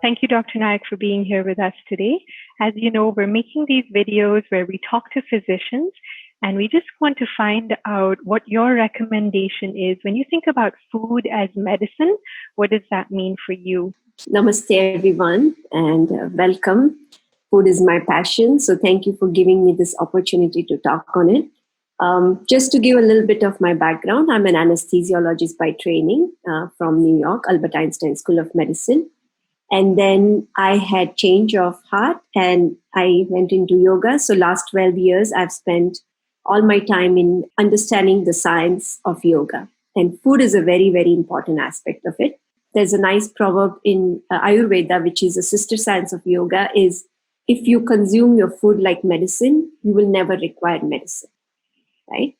Thank you, Dr. Nayak, for being here with us today. As you know, we're making these videos where we talk to physicians, and we just want to find out what your recommendation is. When you think about food as medicine, what does that mean for you? Namaste, everyone, and welcome. Food is my passion, so thank you for giving me this opportunity to talk on it. Just to give a little bit of my background, I'm an anesthesiologist by training from New York, Albert Einstein School of Medicine. And then I had change of heart and I went into yoga. So last 12 years, I've spent all my time in understanding the science of yoga. And food is a very, very important aspect of it. There's a nice proverb in Ayurveda, which is a sister science of yoga, is if you consume your food like medicine, you will never require medicine, right?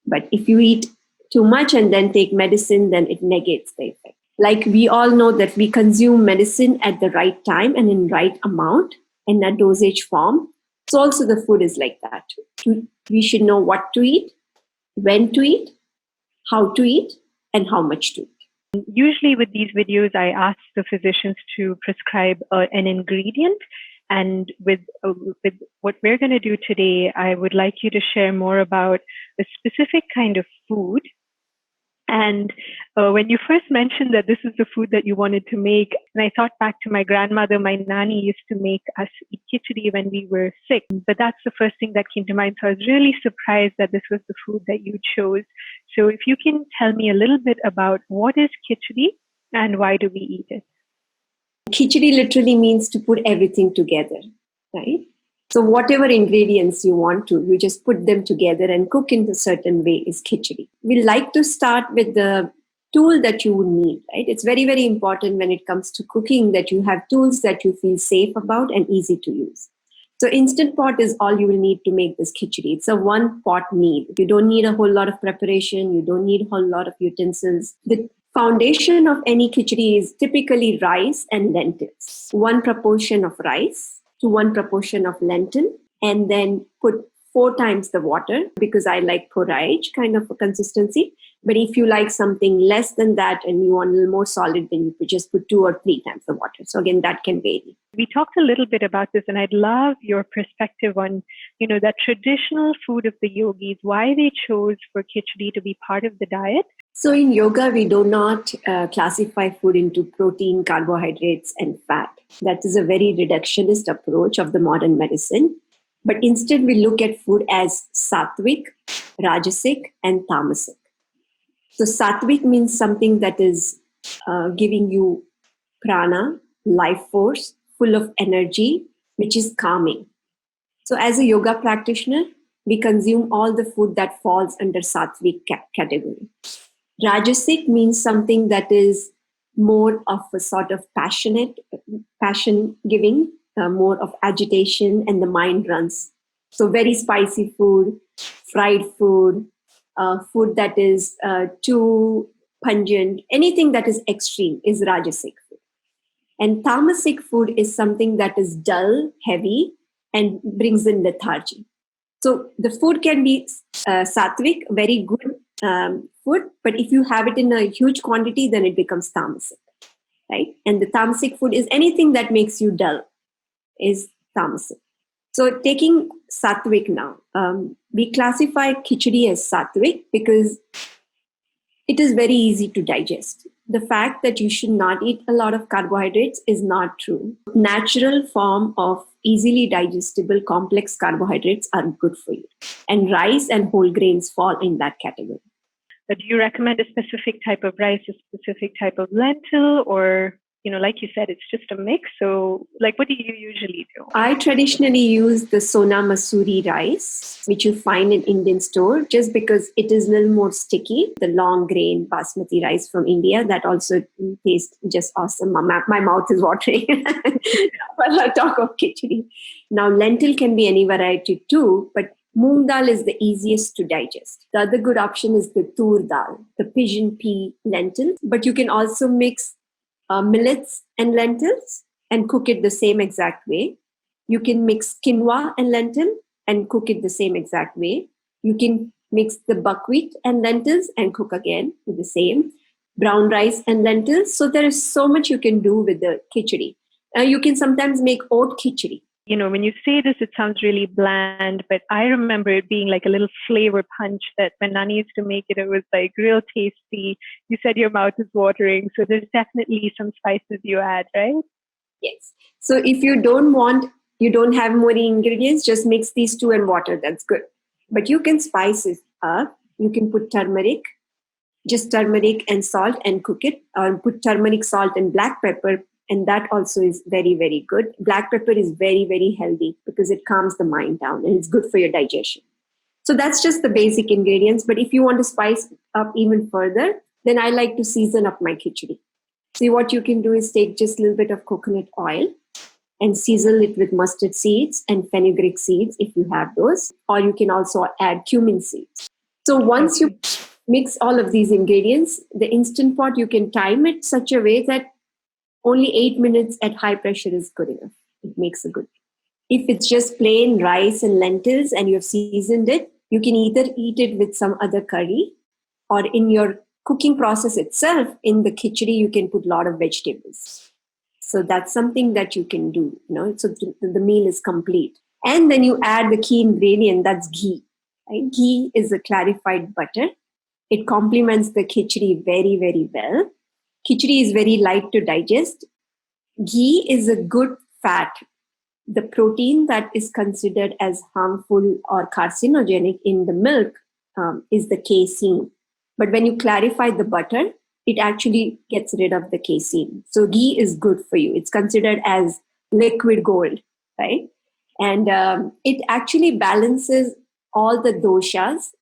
But if you eat too much and then take medicine, then it negates the effect. Like we all know that we consume medicine at the right time and in right amount in a dosage form. So also the food is like that. We should know what to eat, when to eat, how to eat, and how much to eat. Usually with these videos, I ask the physicians to prescribe an ingredient. And with what we're going to do today, I would like you to share more about a specific kind of food. And when you first mentioned that this is the food that you wanted to make, and I thought back to my grandmother, my nanny used to make us eat khichdi when we were sick. But that's the first thing that came to mind. So I was really surprised that this was the food that you chose. So if you can tell me a little bit about what is khichdi and why do we eat it? Khichdi literally means to put everything together, right? So whatever ingredients you want to, you just put them together and cook in a certain way is khichdi. We like to start with the tool that you would need, right? It's very, very important when it comes to cooking that you have tools that you feel safe about and easy to use. So Instant Pot is all you will need to make this khichdi. It's a one pot meal. You don't need a whole lot of preparation. You don't need a whole lot of utensils. The foundation of any khichdi is typically rice and lentils. One proportion of rice to one proportion of lentil, and then put 4 times the water because I like porridge kind of a consistency. But if you like something less than that and you want a little more solid, then you could just put 2 or 3 times the water. So again, that can vary. We talked a little bit about this, and I'd love your perspective on, that traditional food of the yogis, why they chose for khichdi to be part of the diet. So in yoga, we do not classify food into protein, carbohydrates, and fat. That is a very reductionist approach of the modern medicine. But instead, we look at food as sattvic, rajasic, and tamasic. So sattvic means something that is giving you prana, life force, full of energy, which is calming. So as a yoga practitioner, we consume all the food that falls under sattvic category. Rajasic means something that is more of a sort of passion giving, more of agitation, and the mind runs. So very spicy food, fried food, food that is too pungent, anything that is extreme is Rajasic food. And Tamasic food is something that is dull, heavy, and brings in lethargy. So the food can be sattvic, very good food, but if you have it in a huge quantity, then it becomes tamasic, right? And the tamasic food is anything that makes you dull, is tamasic. So taking sattvic now, we classify khichdi as sattvic because it is very easy to digest. The fact that you should not eat a lot of carbohydrates is not true. Natural form of easily digestible complex carbohydrates are good for you. And rice and whole grains fall in that category. But do you recommend a specific type of rice, a specific type of lentil, or, like you said, it's just a mix? So, what do you usually do? I traditionally use the Sona Masuri rice, which you find in Indian store, just because it is a little more sticky. The long grain basmati rice from India, that also tastes just awesome. My mouth is watering while I talk of khichdi. Now, lentil can be any variety too, but moong dal is the easiest to digest. The other good option is the tur dal, the pigeon pea lentil. But you can also mix millets and lentils and cook it the same exact way. You can mix quinoa and lentil and cook it the same exact way. You can mix the buckwheat and lentils and cook again with the same. Brown rice and lentils. So there is so much you can do with the khichdi. You can sometimes make oat khichdi. When you say this, it sounds really bland, but I remember it being like a little flavor punch that when Nani used to make it, it was like real tasty. You said your mouth is watering, so there's definitely some spices you add, right? Yes. So if you don't have more ingredients, just mix these two and water. That's good. But you can spice it up. You can put turmeric, just turmeric and salt and cook it, or put turmeric, salt, and black pepper. And that also is very, very good. Black pepper is very, very healthy because it calms the mind down and it's good for your digestion. So that's just the basic ingredients. But if you want to spice up even further, then I like to season up my khichdi. See, what you can do is take just a little bit of coconut oil and season it with mustard seeds and fenugreek seeds if you have those, or you can also add cumin seeds. So once you mix all of these ingredients, the instant pot, you can time it such a way that only 8 minutes at high pressure is good enough. It makes a good. If it's just plain rice and lentils and you've seasoned it, you can either eat it with some other curry, or in your cooking process itself, in the khichdi, you can put a lot of vegetables. So that's something that you can do, so the meal is complete. And then you add the key ingredient, that's ghee. Right? Ghee is a clarified butter. It complements the khichdi very, very well. Khichdi is very light to digest. Ghee is a good fat. The protein that is considered as harmful or carcinogenic in the milk is the casein. But when you clarify the butter, it actually gets rid of the casein. So ghee is good for you. It's considered as liquid gold, right? And it actually balances all the doshas.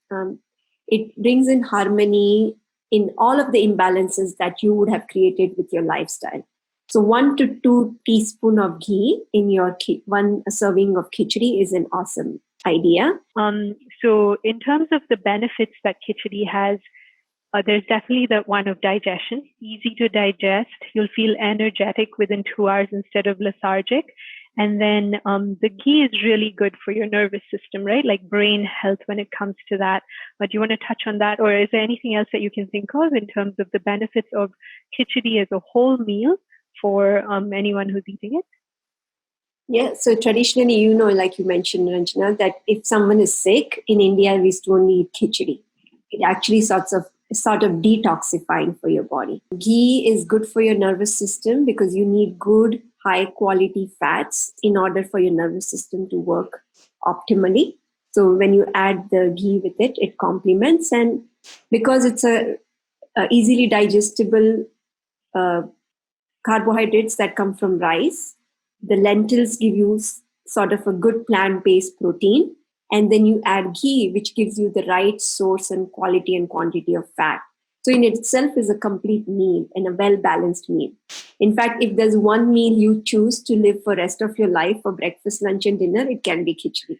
It brings in harmony in all of the imbalances that you would have created with your lifestyle. So 1 to 2 teaspoons of ghee in your one serving of khichdi is an awesome idea. So in terms of the benefits that khichdi has, there's definitely that one of digestion, easy to digest. You'll feel energetic within 2 hours instead of lethargic. And then the ghee is really good for your nervous system, right? Like brain health when it comes to that. But do you want to touch on that? Or is there anything else that you can think of in terms of the benefits of khichdi as a whole meal for anyone who's eating it? Yeah, so traditionally, like you mentioned, Ranjana, that if someone is sick in India, we used to only eat khichdi. It actually sort of detoxifying for your body. Ghee is good for your nervous system because you need good, high quality fats in order for your nervous system to work optimally. So when you add the ghee with it, it complements, and because it's a easily digestible carbohydrates that come from rice, the lentils give you sort of a good plant-based protein, and then you add ghee, which gives you the right source and quality and quantity of fat. So in itself is a complete meal and a well-balanced meal. In fact, if there's one meal you choose to live for rest of your life for breakfast, lunch, and dinner, it can be khichdi.